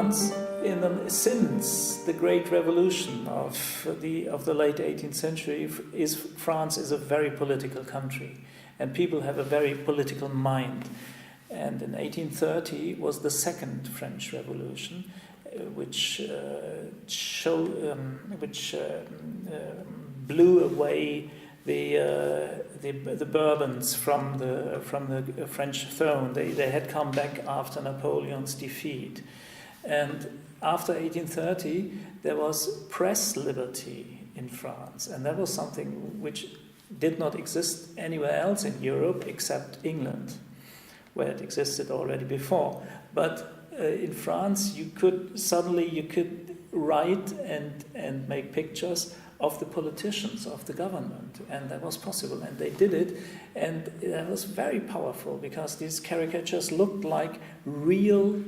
France, since the Great Revolution of the late 18th century, France is a very political country, and people have a very political mind. And in 1830 was the Second French Revolution, which blew away the Bourbons from the French throne. They had come back after Napoleon's defeat, and after 1830 there was press liberty in France, and that was something which did not exist anywhere else in Europe except England, where it existed already before. But in France, you could write and make pictures of the politicians, of the government, and that was possible, and they did it, and that was very powerful because these caricatures looked like real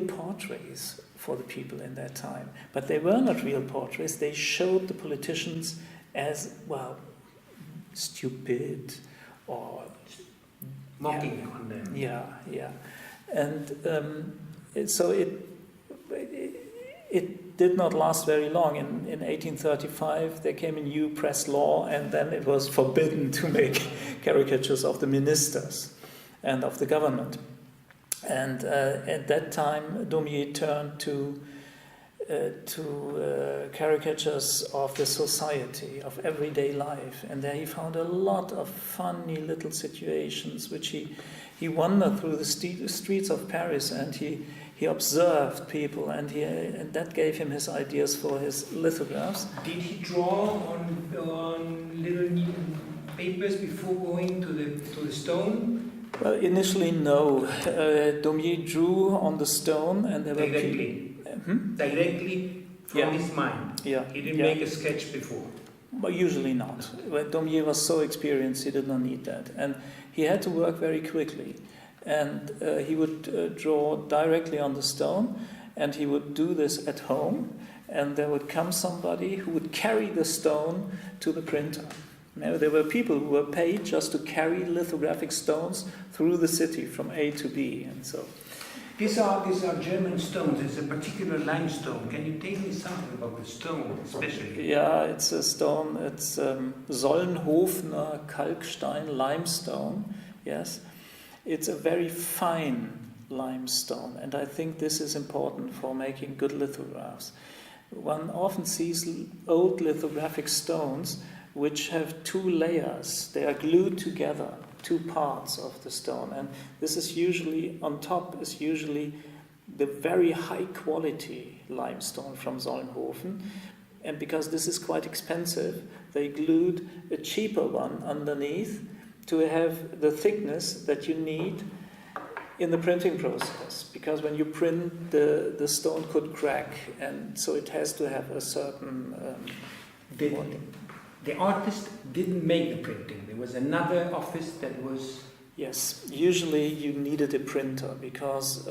portraits for the people in that time. But they were not real portraits. They showed the politicians as, well, stupid or mocking on them. Yeah. And so it did not last very long. In 1835 there came a new press law, and then it was forbidden to make caricatures of the ministers and of the government. And at that time Daumier turned to caricatures of the society, of everyday life, and there he found a lot of funny little situations which he wandered through the streets of Paris, and he observed people, and that gave him his ideas for his lithographs. Did he draw on little papers before going to the stone? Well, initially no. Daumier drew on the stone, and there were directly from his mind. Yeah. He didn't make a sketch before. But usually not. But Daumier was so experienced, he did not need that, and he had to work very quickly. And he would draw directly on the stone, and he would do this at home, and there would come somebody who would carry the stone to the printer. Now, there were people who were paid just to carry lithographic stones through the city from A to B, and so. These are German stones. It's a particular limestone. Can you tell me something about the stone, especially? Yeah, it's a stone. It's Solnhofener Kalkstein limestone. Yes, it's a very fine limestone, and I think this is important for making good lithographs. One often sees old lithographic stones which have two layers. They are glued together, two parts of the stone, and this is usually, on top is usually the very high quality limestone from Solnhofen, and because this is quite expensive, they glued a cheaper one underneath to have the thickness that you need in the printing process, because when you print, the stone could crack, and so it has to have a certain The artist didn't make the printing. There was another office that was... Yes, usually you needed a printer, because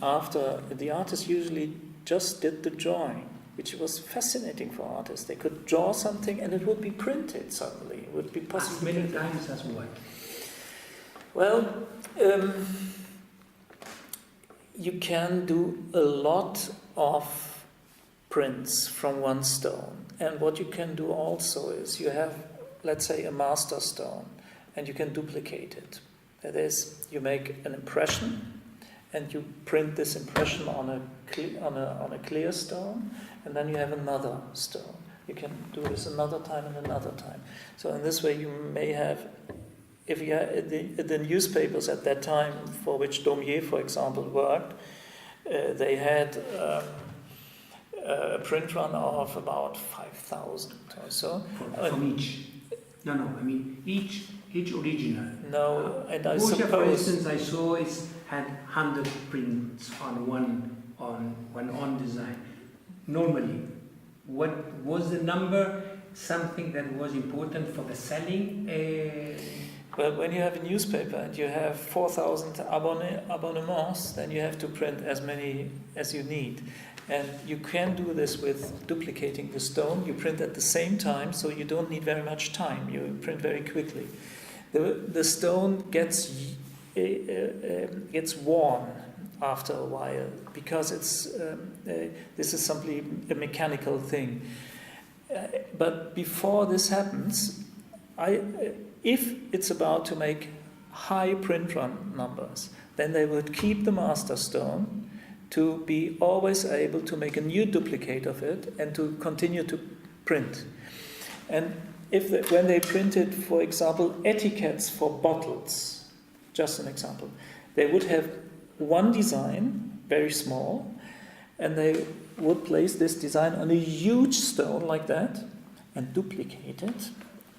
after the artist usually just did the drawing, which was fascinating for artists. They could draw something and it would be printed suddenly. It would be possible. As many times as what? Well, you can do a lot of prints from one stone. And what you can do also is you have, let's say, a master stone, and you can duplicate it. That is, you make an impression, and you print this impression on a clear stone, and then you have another stone. You can do this another time and another time. So in this way, you may have, if you had the newspapers at that time, for which Daumier, for example, worked, they had a print run of about 5,000 or so. From each? No, I mean each original. No, and I Borgia, suppose, for instance, I saw had 100 prints on one design. Normally, what was the number? Something that was important for the selling? Well, when you have a newspaper and you have 4,000 abonnements, then you have to print as many as you need. And you can do this with duplicating the stone. You print at the same time, so you don't need very much time. You print very quickly. The stone gets worn after a while, because this is simply a mechanical thing. But before this happens, if it's about to make high print run numbers, then they would keep the master stone to be always able to make a new duplicate of it and to continue to print. And when they printed, for example, etiquettes for bottles, just an example, they would have one design, very small, and they would place this design on a huge stone like that and duplicate it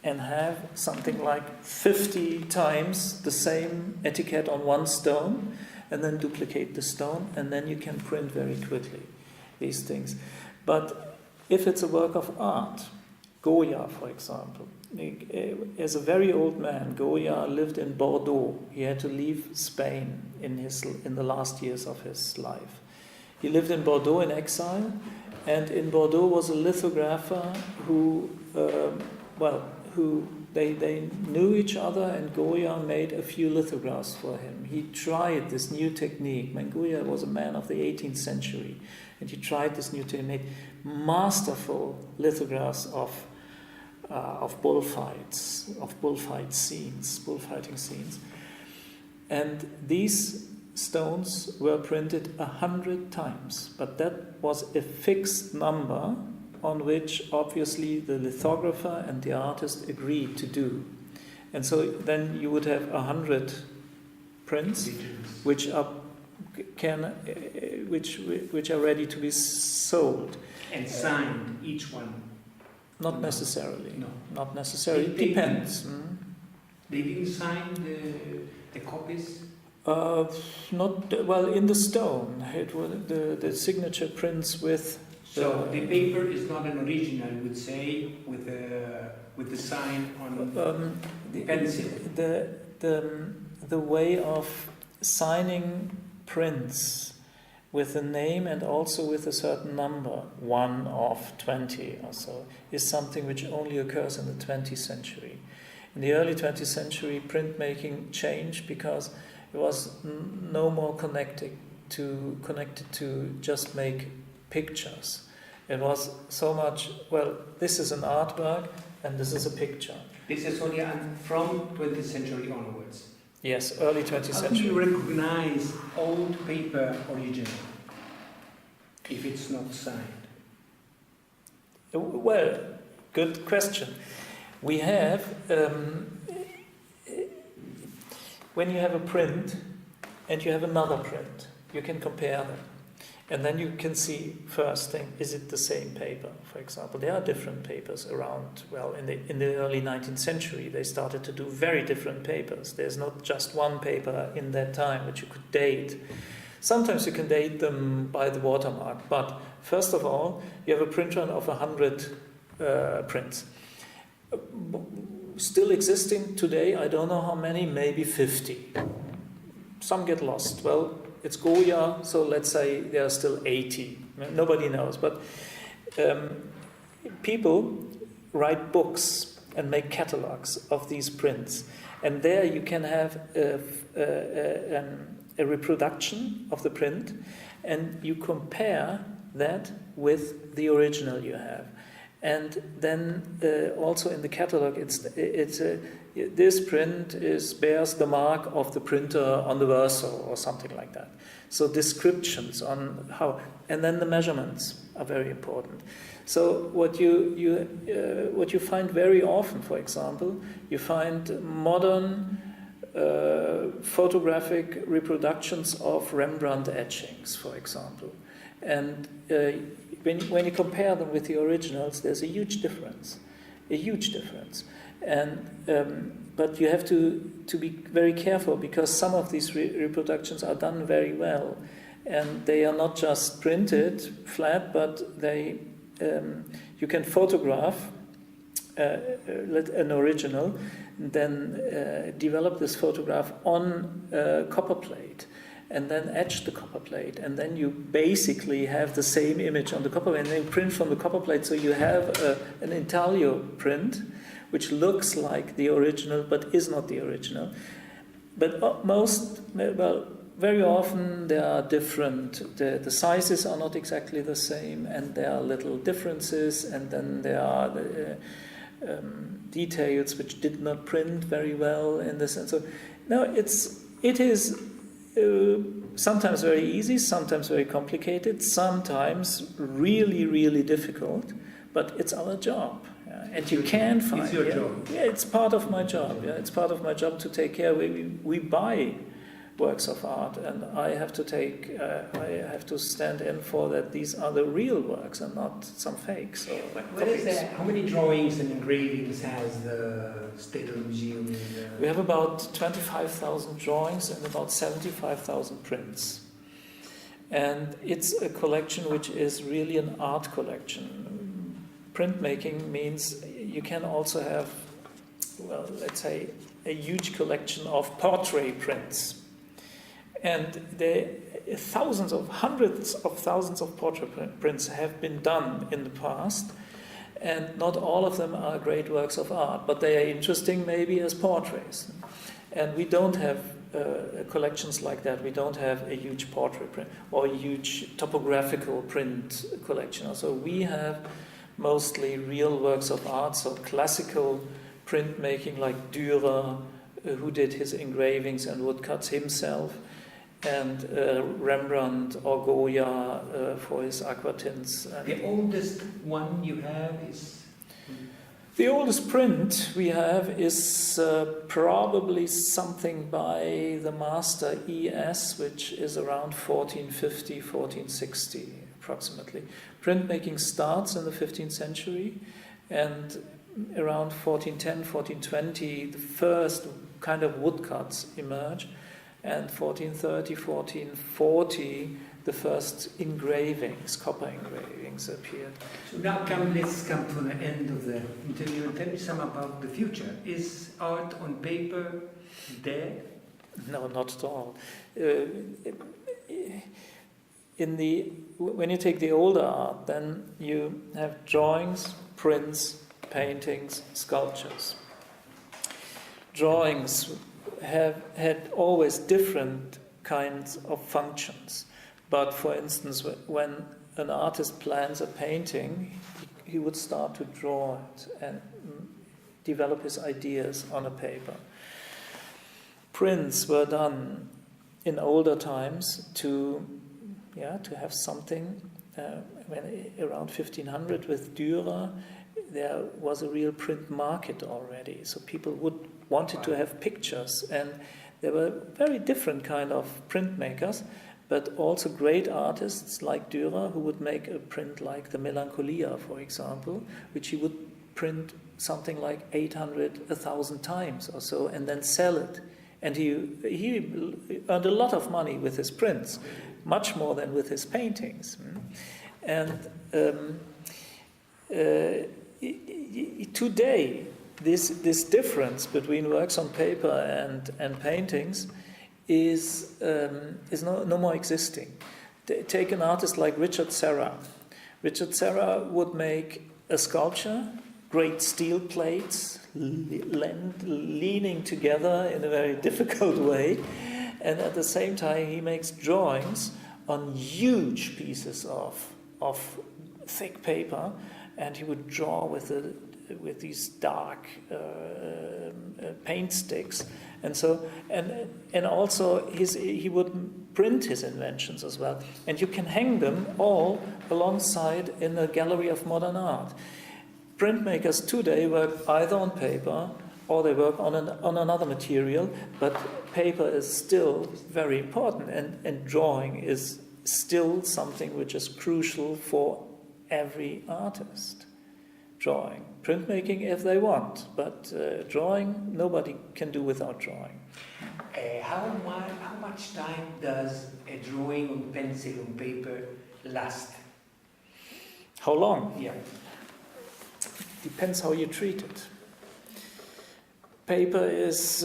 and have something like 50 times the same etiquette on one stone, and then duplicate the stone, and then you can print very quickly these things. But if it's a work of art, Goya, for example, as a very old man, Goya lived in Bordeaux. He had to leave Spain in the last years of his life. He lived in Bordeaux in exile, and in Bordeaux was a lithographer who they knew each other, and Goya made a few lithographs for him. He tried this new technique. Goya was a man of the 18th century, and he tried this new technique, masterful lithographs of bullfights, of bullfighting scenes. And these stones were printed 100 times, but that was a fixed number on which obviously the lithographer and the artist agreed to do. And so then you would have 100 prints which are ready to be sold. And signed, each one? Not necessarily. No. Not necessarily. It depends. They didn't sign the copies? Not well in the stone. It was the signature prints with. So the paper is not an original, I would say, with the sign on the pencil. The way of signing prints with a name and also with a certain number, 1 of 20 or so, is something which only occurs in the 20th century. In the early 20th century, printmaking changed because it was no more connected to just make pictures. It was so much, well, this is an artwork and this is a picture. This is only from 20th century onwards. Yes, early 20th century. How do you recognize old paper original if it's not signed? Well, good question. We have, when you have a print and you have another print, you can compare them. And then you can see first thing, is it the same paper? For example, there are different papers around. Well, in the early 19th century, they started to do very different papers. There's not just one paper in that time which you could date. Sometimes you can date them by the watermark, but first of all, you have a print run of 100 prints. Still existing today, I don't know how many, maybe 50. Some get lost. Well, it's Goya, so let's say there are still 80. Nobody knows, but people write books and make catalogs of these prints, and there you can have a reproduction of the print, and you compare that with the original you have. And then also in the catalog, this print bears the mark of the printer on the verso or something like that. So descriptions on how, and then the measurements are very important. So what you find very often, for example, you find modern photographic reproductions of Rembrandt etchings, for example, and when you compare them with the originals, there's a huge difference, and but you have to be very careful because some of these reproductions are done very well, and they are not just printed flat, but they you can photograph an original, and then develop this photograph on copper plate, and then etch the copper plate, and then you basically have the same image on the copper plate, and then print from the copper plate, so you have an intaglio print, which looks like the original, but is not the original. But very often there are different, the sizes are not exactly the same, and there are little differences, and then there are details which did not print very well in this. And so, no, it is sometimes very easy, sometimes very complicated, sometimes really, really difficult, but it's our job. And you can find. It's your job. Yeah, it's part of my job. Yeah, it's part of my job to take care. We buy works of art, and I have to stand in for that. These are the real works and not some fakes. What is that? How many drawings and engravings has the Städel Museum? We have about 25,000 drawings and about 75,000 prints. And it's a collection which is really an art collection. Printmaking means you can also have, well, let's say, a huge collection of portrait prints. And hundreds of thousands of portrait prints have been done in the past, and not all of them are great works of art, but they are interesting maybe as portraits. And we don't have collections like that. We don't have a huge portrait print or a huge topographical print collection. So we have mostly real works of art, so classical printmaking like Dürer, who did his engravings and woodcuts himself, and Rembrandt or Goya for his aquatints. The oldest one you have is? The oldest print we have is probably something by the master E.S., which is around 1450, 1460 approximately. Printmaking starts in the 15th century, and around 1410, 1420 the first kind of woodcuts emerge. And 1430, 1440, the first engravings, copper engravings appeared. So now let's come to the end of the interview and tell me some about the future. Is art on paper dead? No, not at all. When you take the older art, then you have drawings, prints, paintings, sculptures. Drawings have had always different kinds of functions. But for instance, when an artist plans a painting, he would start to draw it and develop his ideas on a paper. Prints were done in older times to have something. Around 1500 with Dürer, there was a real print market already. So people wanted to have pictures, and there were very different kind of printmakers, but also great artists like Dürer, who would make a print like the Melancholia, for example, which he would print something like 800, 1,000 times or so, and then sell it. And he earned a lot of money with his prints, much more than with his paintings. And today, this difference between works on paper and paintings is no more existing. Take an artist like Richard Serra. Richard Serra would make a sculpture, great steel plates, leaning together in a very difficult way, and at the same time he makes drawings on huge pieces of thick paper, and he would draw with these dark paint sticks, and also he would print his inventions as well, and you can hang them all alongside in a gallery of modern art. Printmakers today work either on paper or they work on another material, but paper is still very important, and drawing is still something which is crucial for every artist. Drawing, printmaking if they want, but drawing nobody can do without drawing. How much time does a drawing on pencil on paper last? How long? Yeah. Depends how you treat it. Paper is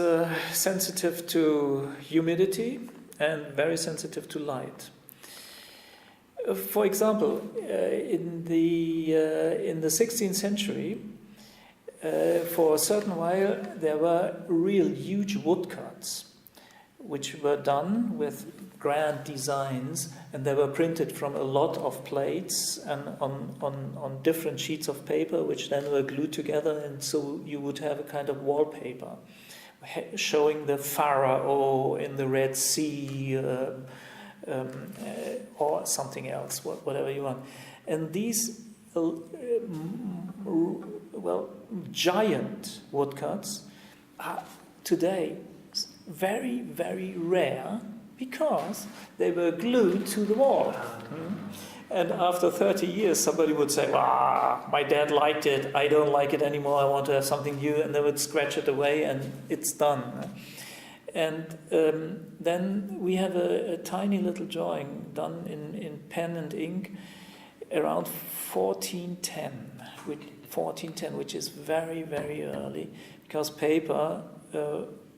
sensitive to humidity and very sensitive to light. For example, in the 16th century, for a certain while, there were real huge woodcuts which were done with grand designs, and they were printed from a lot of plates and on different sheets of paper, which then were glued together, and so you would have a kind of wallpaper showing the Pharaoh in the Red Sea, or something else, whatever you want. And these giant woodcuts are today very, very rare because they were glued to the wall. And after 30 years, somebody would say, my dad liked it, I don't like it anymore, I want to have something new, and they would scratch it away and it's done. And then we have a tiny little drawing done in pen and ink around 1410, which is very, very early, because paper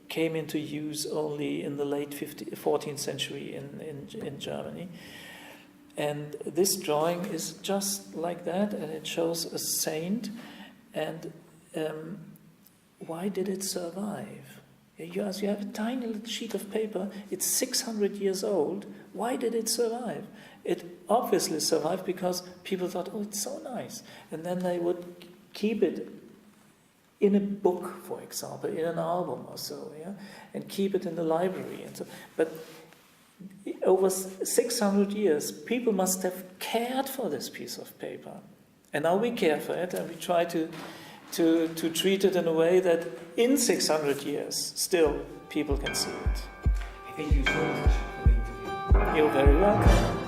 came into use only in the late 14th century in Germany. And this drawing is just like that, and it shows a saint. And why did it survive? You have a tiny little sheet of paper, it's 600 years old. Why did it survive? It obviously survived because people thought, oh, it's so nice. And then they would keep it in a book, for example, in an album or so, yeah, and keep it in the library. And so, but over 600 years, people must have cared for this piece of paper. And now we care for it, and we try to treat it in a way that in 600 years, still, people can see it. Thank you so much for the interview. You're very welcome.